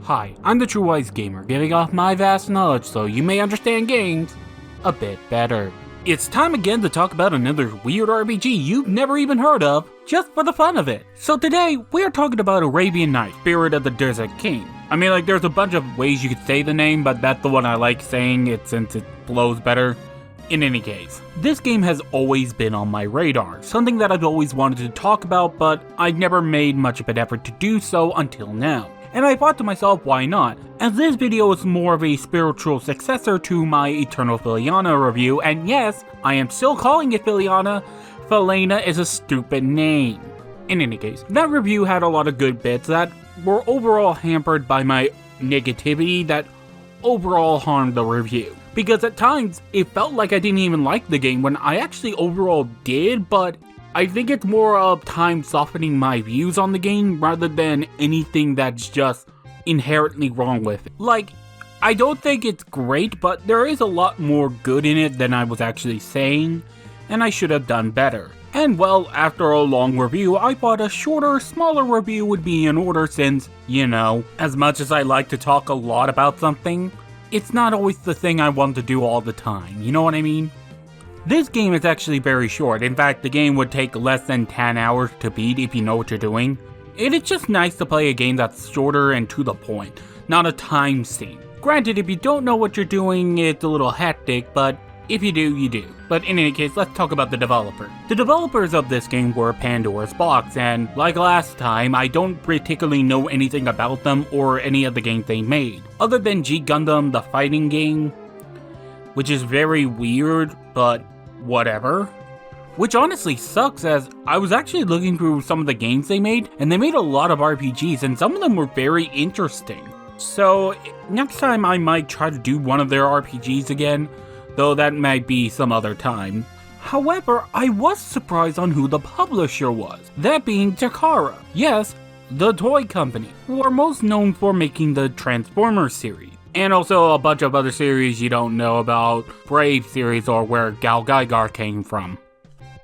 Hi, I'm the True Wise Gamer, giving off my vast knowledge so you may understand games a bit better. It's time again to talk about another weird RPG you've never even heard of, just for the fun of it. So today, we are talking about Arabian Nights, Spirit of the Desert King. I mean, like, there's a bunch of ways you could say the name, but that's the one I like saying it since it flows better. In any case, this game has always been on my radar, something that I've always wanted to talk about, but I've never made much of an effort to do so until now. And I thought to myself, why not? As this video is more of a spiritual successor to my Eternal Filiana review, and yes, I am still calling it Filiana. Felena is a stupid name. In any case, that review had a lot of good bits that were overall hampered by my negativity that overall harmed the review. Because at times, it felt like I didn't even like the game when I actually overall did, but I think it's more of time softening my views on the game rather than anything that's just inherently wrong with it. Like, I don't think it's great, but there is a lot more good in it than I was actually saying, and I should have done better. And well, after a long review, I thought a shorter, smaller review would be in order since, you know, as much as I like to talk a lot about something, it's not always the thing I want to do all the time, you know what I mean? This game is actually very short. In fact, the game would take less than 10 hours to beat if you know what you're doing. It is just nice to play a game that's shorter and to the point, not a time sink. Granted, if you don't know what you're doing, it's a little hectic, but if you do, you do. But in any case, let's talk about the developer. The developers of this game were Pandora's Box, and like last time, I don't particularly know anything about them or any of the games they made, other than G Gundam, the fighting game, which is very weird, but whatever. Which honestly sucks, as I was actually looking through some of the games they made, and they made a lot of RPGs, and some of them were very interesting. So next time I might try to do one of their RPGs again, though that might be some other time. However, I was surprised on who the publisher was, that being Takara. Yes, the toy company, who are most known for making the Transformers series. And also a bunch of other series you don't know about, Brave series or where Gal Gaigar came from.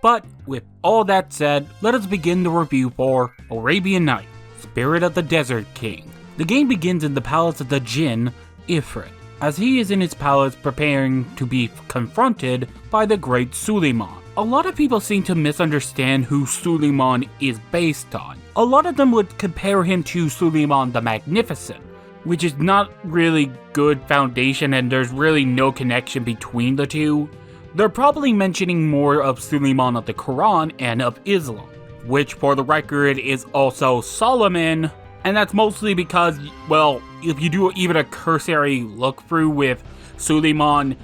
But with all that said, let us begin the review for Arabian Nights, Spirit of the Desert King. The game begins in the palace of the Jinn, Ifrit, as he is in his palace preparing to be confronted by the great Suleiman. A lot of people seem to misunderstand who Suleiman is based on. A lot of them would compare him to Suleiman the Magnificent, which is not really good foundation and there's really no connection between the two. They're probably mentioning more of Suleiman of the Quran and of Islam, which for the record is also Solomon, and that's mostly because, well, if you do even a cursory look through with Suleiman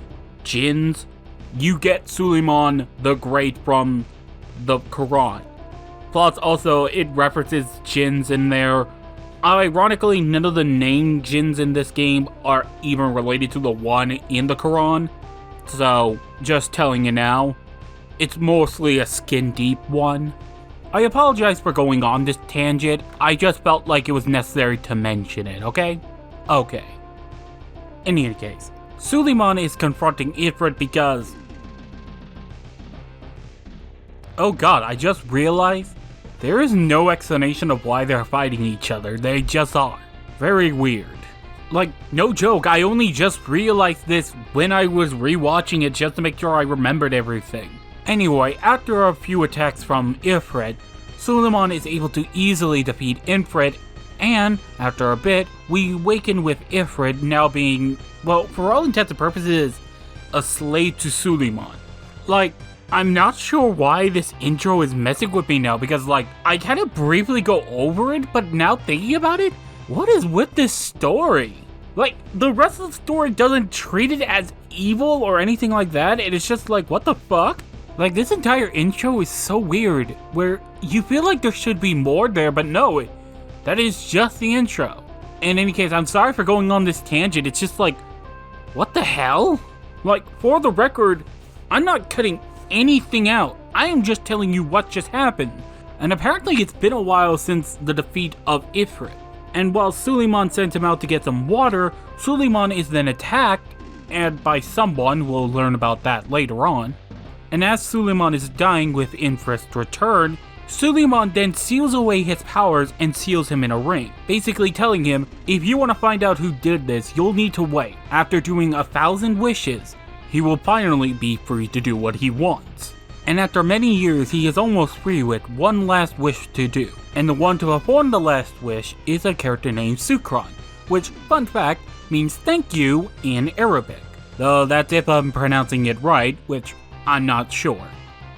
jinns, you get Suleiman the Great from the Quran. Plus also it references jinns in there. Ironically, none of the named jinns in this game are even related to the one in the Quran, so just telling you now, it's mostly a skin-deep one. I apologize for going on this tangent, I just felt like it was necessary to mention it, okay? Okay. In any case, Suleiman is confronting Ifrit because... oh god, I just realized there is no explanation of why they're fighting each other, they just are. Very weird. Like, no joke, I only just realized this when I was rewatching it just to make sure I remembered everything. Anyway, after a few attacks from Ifrit, Suleiman is able to easily defeat Ifrit, and after a bit, we awaken with Ifrit now being, well, for all intents and purposes, a slave to Suleiman. Like, I'm not sure why this intro is messing with me now, because like, I kind of briefly go over it, but now thinking about it, what is with this story? Like, the rest of the story doesn't treat it as evil or anything like that, and it's just like, what the fuck? Like, this entire intro is so weird, where you feel like there should be more there, but no, that is just the intro. In any case, I'm sorry for going on this tangent, it's just like, what the hell? Like, for the record, I'm not cutting anything out, I am just telling you what just happened. And apparently it's been a while since the defeat of Ifrit. And while Suleiman sent him out to get some water, Suleiman is then attacked, and by someone, we'll learn about that later on. And as Suleiman is dying with Ifrit's return, Suleiman then seals away his powers and seals him in a ring, basically telling him, if you want to find out who did this, you'll need to wait. After doing 1,000 wishes, he will finally be free to do what he wants. And after many years, he is almost free with one last wish to do. And the one to perform the last wish is a character named Sukran, which, fun fact, means thank you in Arabic. Though that's if I'm pronouncing it right, which I'm not sure.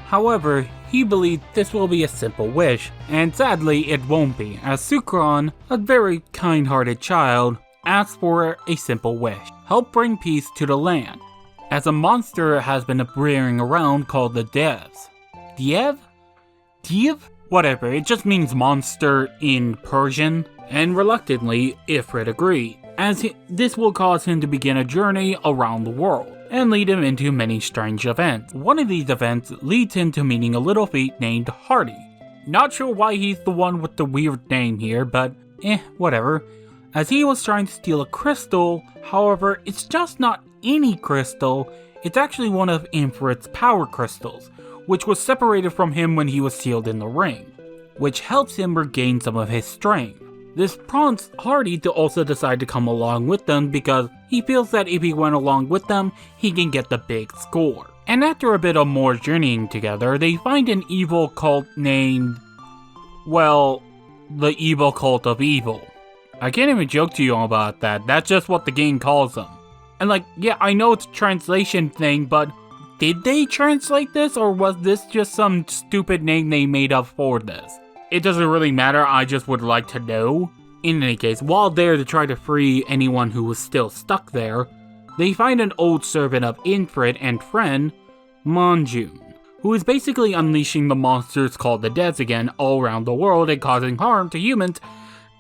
However, he believes this will be a simple wish, and sadly it won't be, as Sukran, a very kind-hearted child, asks for a simple wish: help bring peace to the land, as a monster has been appearing around called the Devs. Diev? Whatever, it just means monster in Persian, and reluctantly, Ifrit agreed, as this will cause him to begin a journey around the world, and lead him into many strange events. One of these events leads him to meeting a little feat named Hardy. Not sure why he's the one with the weird name here, but whatever. As he was trying to steal a crystal, however, it's just not any crystal, it's actually one of Ifrit's power crystals, which was separated from him when he was sealed in the ring, which helps him regain some of his strength. This prompts Hardy to also decide to come along with them because he feels that if he went along with them, he can get the big score. And after a bit of more journeying together, they find an evil cult named, well, the Evil Cult of Evil. I can't even joke to you about that, that's just what the game calls them. And like, yeah, I know it's a translation thing, but did they translate this, or was this just some stupid name they made up for this? It doesn't really matter, I just would like to know. In any case, while there to try to free anyone who was still stuck there, they find an old servant of Ifrit and friend, Manjun, who is basically unleashing the monsters called the Devs again all around the world and causing harm to humans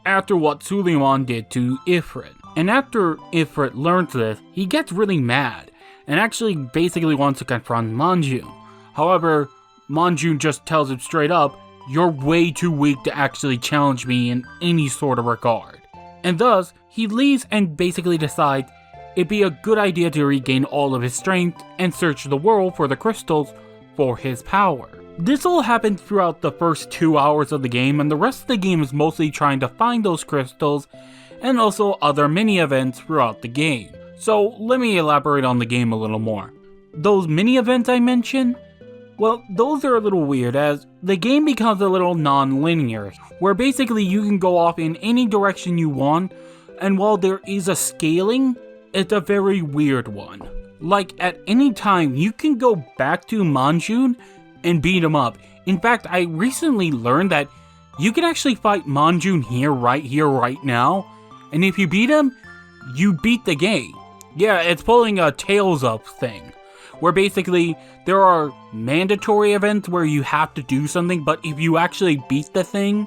after what Suleiman did to Ifrit. And after Ifrit learns this, he gets really mad, and actually basically wants to confront Manjun. However, Manjun just tells him straight up, "You're way too weak to actually challenge me in any sort of regard." And thus, he leaves and basically decides it'd be a good idea to regain all of his strength and search the world for the crystals for his power. This all happens throughout the first 2 hours of the game, and the rest of the game is mostly trying to find those crystals and also other mini events throughout the game. So let me elaborate on the game a little more. Those mini events I mentioned, well, those are a little weird as the game becomes a little non-linear, where basically you can go off in any direction you want, and while there is a scaling, it's a very weird one. Like at any time you can go back to Manjun and beat him up. In fact, I recently learned that you can actually fight Manjun here, right now, and if you beat him, you beat the game. Yeah, it's pulling a Tails Up thing, where basically there are mandatory events where you have to do something, but if you actually beat the thing,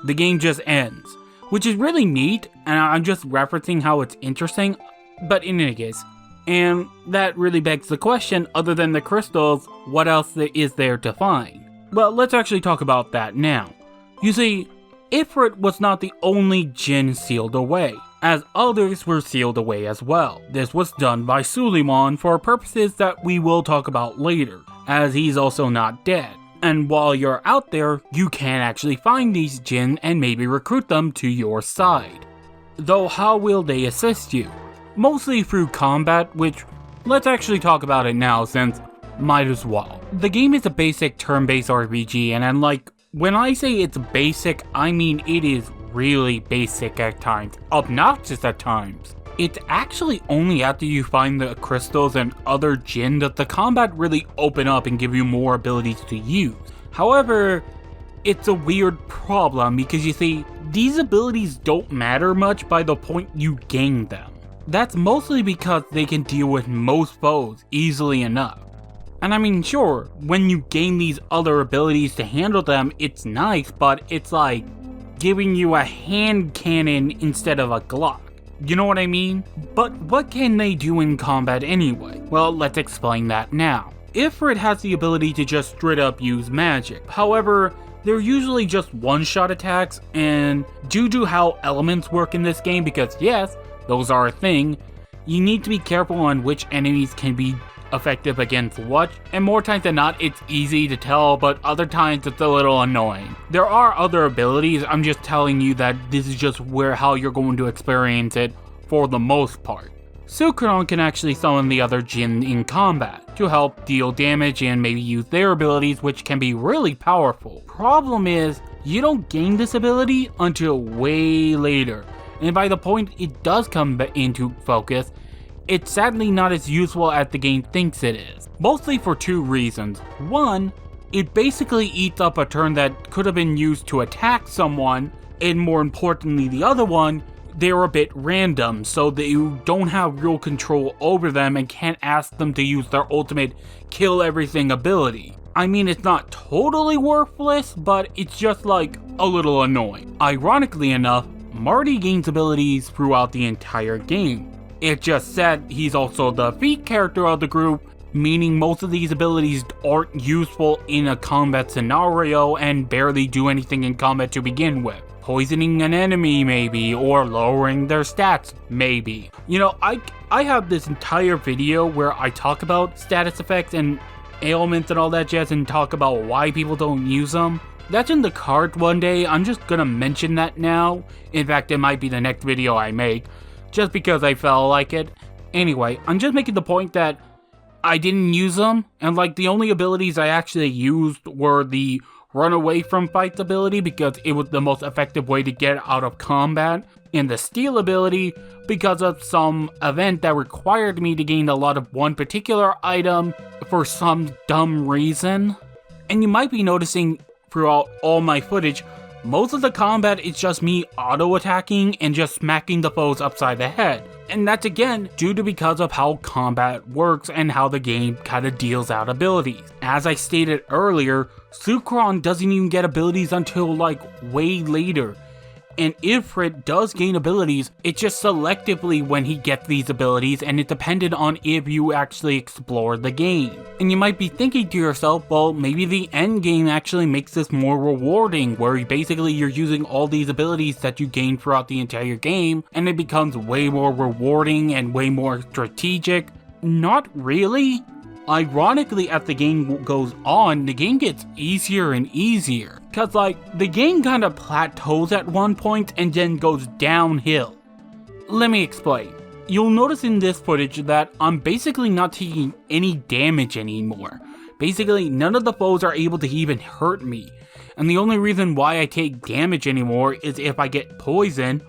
the game just ends, which is really neat, and I'm just referencing how it's interesting, but in any case. And that really begs the question, other than the crystals, what else is there to find? Well, let's actually talk about that now. You see, Ifrit was not the only Jinn sealed away, as others were sealed away as well. This was done by Suleiman for purposes that we will talk about later, as he's also not dead. And while you're out there, you can actually find these Jinn and maybe recruit them to your side. Though how will they assist you? Mostly through combat, which, let's actually talk about it now since might as well. The game is a basic turn-based RPG, and unlike, when I say it's basic, I mean it is really basic at times, obnoxious at times. It's actually only after you find the crystals and other Jinn that the combat really open up and give you more abilities to use. However, it's a weird problem because you see, these abilities don't matter much by the point you gain them. That's mostly because they can deal with most foes easily enough. And I mean, sure, when you gain these other abilities to handle them, it's nice, but it's like giving you a hand cannon instead of a Glock. You know what I mean? But what can they do in combat anyway? Well, let's explain that now. Ifrit has the ability to just straight up use magic. However, they're usually just one-shot attacks, and due to how elements work in this game, because yes, those are a thing, you need to be careful on which enemies can be effective against what, and more times than not it's easy to tell, but other times it's a little annoying. There are other abilities, I'm just telling you that this is just how you're going to experience it for the most part. Sucron can actually summon the other Jinn in combat to help deal damage and maybe use their abilities, which can be really powerful. Problem is, you don't gain this ability until way later, and by the point it does come into focus, it's sadly not as useful as the game thinks it is. Mostly for two reasons. One, it basically eats up a turn that could have been used to attack someone, and more importantly the other one, they're a bit random, so that you don't have real control over them and can't ask them to use their ultimate kill everything ability. I mean, it's not totally worthless, but it's just like a little annoying. Ironically enough, Marty gains abilities throughout the entire game. It just said he's also the feat character of the group, meaning most of these abilities aren't useful in a combat scenario and barely do anything in combat to begin with. Poisoning an enemy maybe, or lowering their stats maybe. You know, I have this entire video where I talk about status effects and ailments and all that jazz and talk about why people don't use them. That's in the card one day. I'm just gonna mention that now. In fact, it might be the next video I make, just because I felt like it. Anyway, I'm just making the point that I didn't use them, and like the only abilities I actually used were the run away from fights ability because it was the most effective way to get out of combat, and the steal ability because of some event that required me to gain a lot of one particular item for some dumb reason. And you might be noticing throughout all my footage, most of the combat is just me auto-attacking and just smacking the foes upside the head. And that's again due to because of how combat works and how the game kinda deals out abilities. As I stated earlier, Sucron doesn't even get abilities until like way later. And Ifrit does gain abilities, it's just selectively when he gets these abilities, and it depended on if you actually explore the game. And you might be thinking to yourself, well, maybe the end game actually makes this more rewarding, where basically you're using all these abilities that you gain throughout the entire game, and it becomes way more rewarding and way more strategic. Not really. Ironically, as the game goes on, the game gets easier and easier. Cause like, the game kinda plateaus at one point and then goes downhill. Let me explain. You'll notice in this footage that I'm basically not taking any damage anymore. Basically, none of the foes are able to even hurt me. And the only reason why I take damage anymore is if I get poisoned,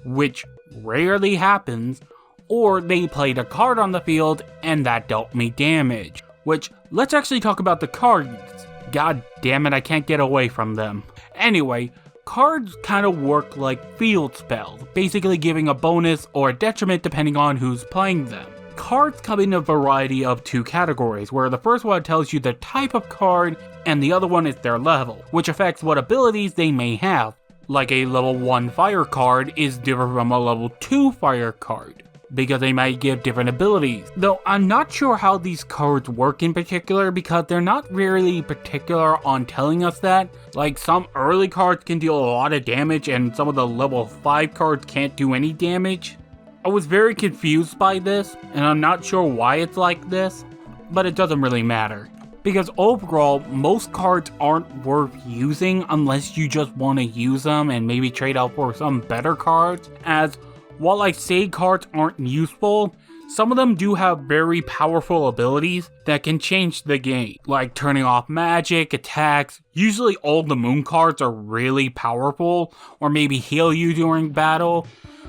which rarely happens, or they played a card on the field and that dealt me damage. Which, let's actually talk about the cards. God damn it, I can't get away from them. Anyway, cards kind of work like field spells, basically giving a bonus or a detriment depending on who's playing them. Cards come in a variety of two categories, where the first one tells you the type of card and the other one is their level, which affects what abilities they may have. Like a level 1 fire card is different from a level 2 fire card, because they might give different abilities. Though I'm not sure how these cards work in particular because they're not really particular on telling us that. Like some early cards can deal a lot of damage and some of the level 5 cards can't do any damage. I was very confused by this, and I'm not sure why it's like this, but it doesn't really matter. Because overall, most cards aren't worth using unless you just want to use them and maybe trade out for some better cards, as while I say cards aren't useful, some of them do have very powerful abilities that can change the game, like turning off magic, attacks. Usually all the moon cards are really powerful, or maybe heal you during battle,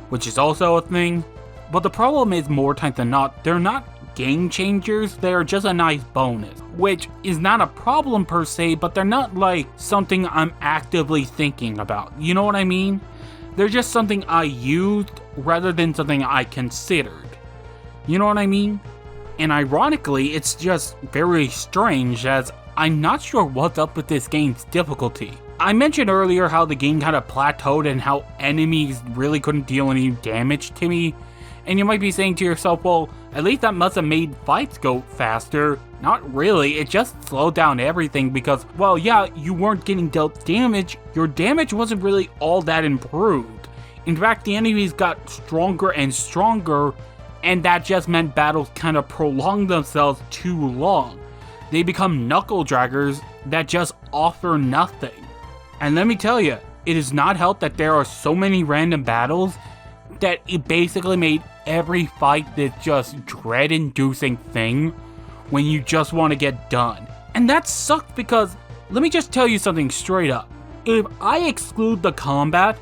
which is also a thing. But the problem is, more times than not, they're not game changers, they're just a nice bonus, which is not a problem per se, but they're not like something I'm actively thinking about, you know what I mean? They're just something I used rather than something I considered. You know what I mean? And ironically, it's just very strange, as I'm not sure what's up with this game's difficulty. I mentioned earlier how the game kind of plateaued and how enemies really couldn't deal any damage to me. And you might be saying to yourself, well, at least that must have made fights go faster. Not really, it just slowed down everything because, well, yeah, you weren't getting dealt damage, your damage wasn't really all that improved. In fact, the enemies got stronger and stronger and that just meant battles kind of prolonged themselves too long. They become knuckle draggers that just offer nothing. And let me tell you, it does not help that there are so many random battles that it basically made every fight this just dread-inducing thing when you just want to get done. And that sucked because, let me just tell you something straight up. If I exclude the combat,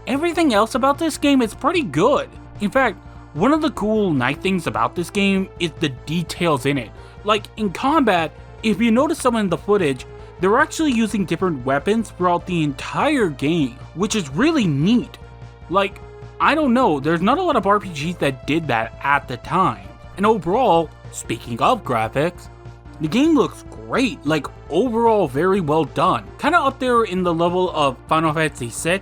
everything else about this game is pretty good. In fact, one of the cool nice things about this game is the details in it. Like in combat, if you notice some in the footage, they're actually using different weapons throughout the entire game, which is really neat. Like, I don't know, there's not a lot of RPGs that did that at the time. And overall, speaking of graphics, the game looks great, like overall very well done. Kinda up there in the level of Final Fantasy VI,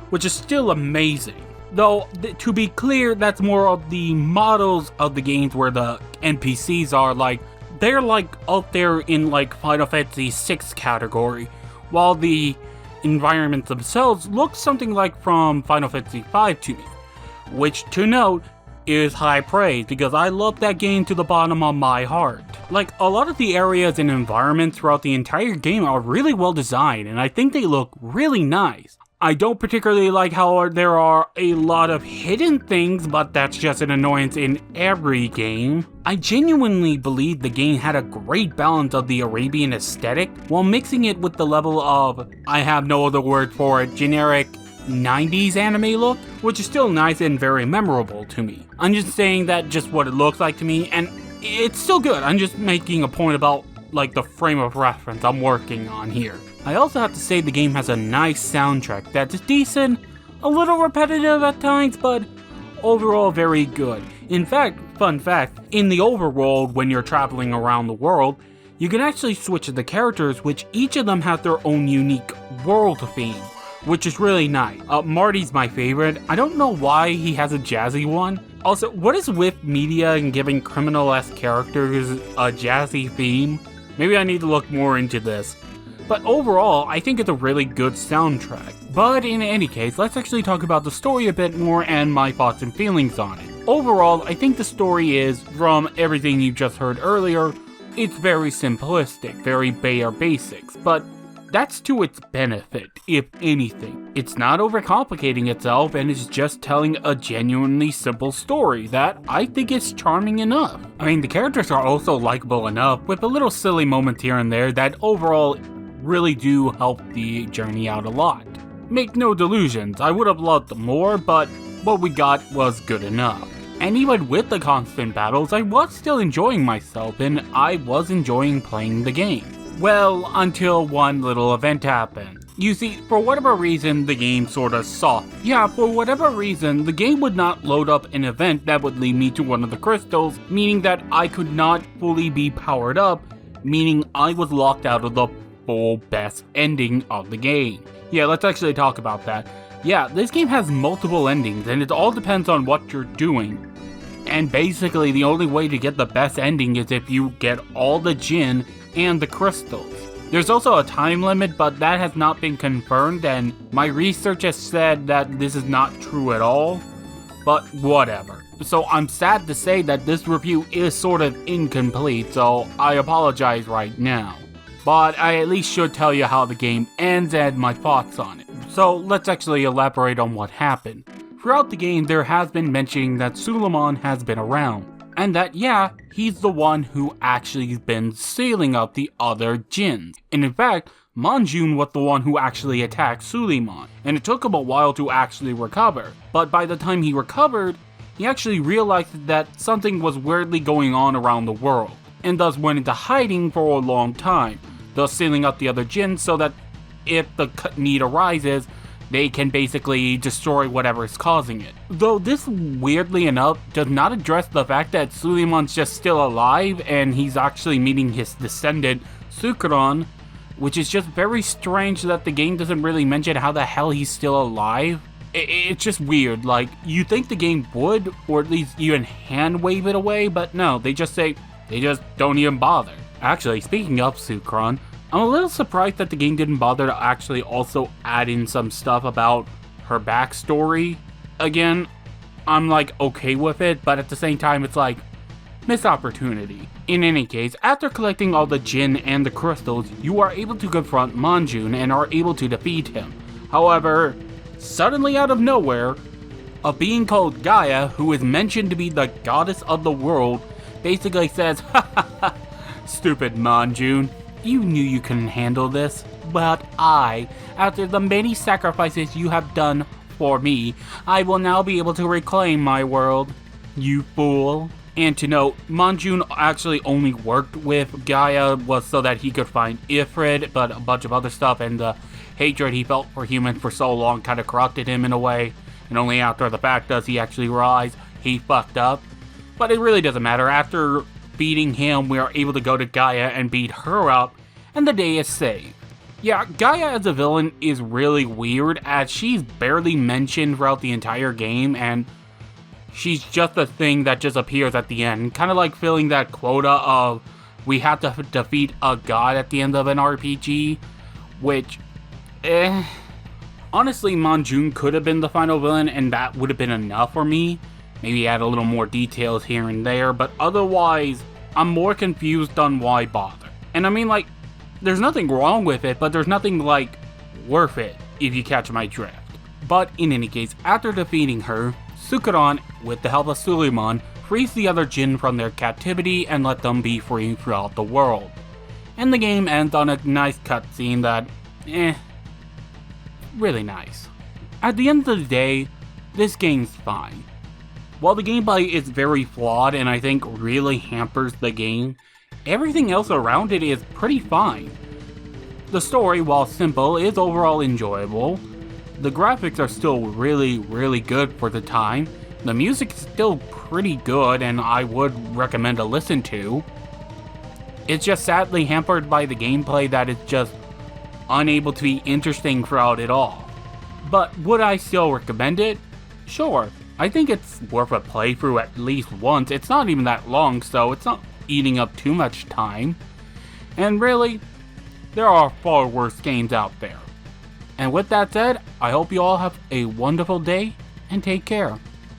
which is still amazing. Though, to be clear, that's more of the models of the games where the NPCs are like, they're like up there in like Final Fantasy VI category, while the environments themselves look something like from Final Fantasy V to me. Which, to note, is high praise because I love that game to the bottom of my heart. Like, a lot of the areas and environments throughout the entire game are really well designed, and I think they look really nice. I don't particularly like how there are a lot of hidden things, but that's just an annoyance in every game. I genuinely believe the game had a great balance of the Arabian aesthetic while mixing it with the level of, I have no other word for it, generic 90s anime look, which is still nice and very memorable to me. I'm just saying that just what it looks like to me, and it's still good. I'm just making a point about like the frame of reference I'm working on here. I also have to say the game has a nice soundtrack that's decent, a little repetitive at times, but overall very good. In fact, fun fact, in the overworld when you're traveling around the world, you can actually switch the characters, which each of them have their own unique world theme, which is really nice. Marty's my favorite. I don't know why he has a jazzy one. Also, what is with media and giving criminal-esque characters a jazzy theme? Maybe I need to look more into this. But overall, I think it's a really good soundtrack. But in any case, let's actually talk about the story a bit more and my thoughts and feelings on it. Overall, I think the story is, from everything you just heard earlier, it's very simplistic, very bare basics, but that's to its benefit, if anything. It's not overcomplicating itself and is just telling a genuinely simple story that I think is charming enough. I mean, the characters are also likable enough, with a little silly moments here and there that overall really do help the journey out a lot. Make no delusions, I would have loved more, but what we got was good enough. And even with the constant battles, I was still enjoying myself and I was enjoying playing the game. Well, until one little event happened. You see, for whatever reason, the game sorta sucked. Yeah, for whatever reason, the game would not load up an event that would lead me to one of the crystals, meaning that I could not fully be powered up, meaning I was locked out of the full best ending of the game. Yeah, let's actually talk about that. Yeah, this game has multiple endings, and it all depends on what you're doing. And basically, the only way to get the best ending is if you get all the Jinn and the crystals. There's also a time limit, but that has not been confirmed, and my research has said that this is not true at all, but whatever. So I'm sad to say that this review is sort of incomplete, so I apologize right now. But I at least should tell you how the game ends and my thoughts on it. So let's actually elaborate on what happened. Throughout the game, there has been mentioning that Suleiman has been around, and that, yeah, he's the one who actually has been sealing out the other Jinns. And in fact, Manjun was the one who actually attacked Suleiman, and it took him a while to actually recover. But by the time he recovered, he actually realized that something was weirdly going on around the world, and thus went into hiding for a long time, thus sealing out the other Jinns so that if the need arises, they can basically destroy whatever is causing it. Though this, weirdly enough, does not address the fact that Suleiman's just still alive and he's actually meeting his descendant, Sukron, which is just very strange that the game doesn't really mention how the hell he's still alive. It's just weird, like, you think the game would, or at least even hand wave it away, but no, they just don't even bother. Actually, speaking of Sukron, I'm a little surprised that the game didn't bother to actually also add in some stuff about her backstory. Again, I'm like okay with it, but at the same time it's like missed opportunity. In any case, after collecting all the Jinn and the crystals, you are able to confront Monjun and are able to defeat him. However, suddenly out of nowhere, a being called Gaia, who is mentioned to be the goddess of the world, basically says, "Ha ha ha, stupid Monjun, you knew you couldn't handle this, but I, after the many sacrifices you have done for me, I will now be able to reclaim my world, you fool." And to note, Monjun actually only worked with Gaia was so that he could find Ifrit, but a bunch of other stuff, and the hatred he felt for humans for so long kind of corrupted him in a way, and only after the fact does he actually realize he fucked up. But it really doesn't matter. After beating him, we are able to go to Gaia and beat her up, and the day is saved. Yeah, Gaia as a villain is really weird, as she's barely mentioned throughout the entire game, and she's just a thing that just appears at the end, kind of like filling that quota of we have to defeat a god at the end of an RPG, which, honestly, Monjun could have been the final villain and that would have been enough for me. Maybe add a little more details here and there, but otherwise, I'm more confused on why bother. And I mean, like, there's nothing wrong with it, but there's nothing, like, worth it, if you catch my drift. But in any case, after defeating her, Sukaran, with the help of Suleiman, frees the other Jinn from their captivity and let them be free throughout the world. And the game ends on a nice cutscene that, really nice. At the end of the day, this game's fine. While the gameplay is very flawed and I think really hampers the game, everything else around it is pretty fine. The story, while simple, is overall enjoyable. The graphics are still really good for the time. The music is still pretty good and I would recommend to listen to. It's just sadly hampered by the gameplay that is just unable to be interesting throughout it all. But would I still recommend it? Sure. I think it's worth a playthrough at least once. It's not even that long, so it's not eating up too much time. And really, there are far worse games out there. And with that said, I hope you all have a wonderful day, and take care.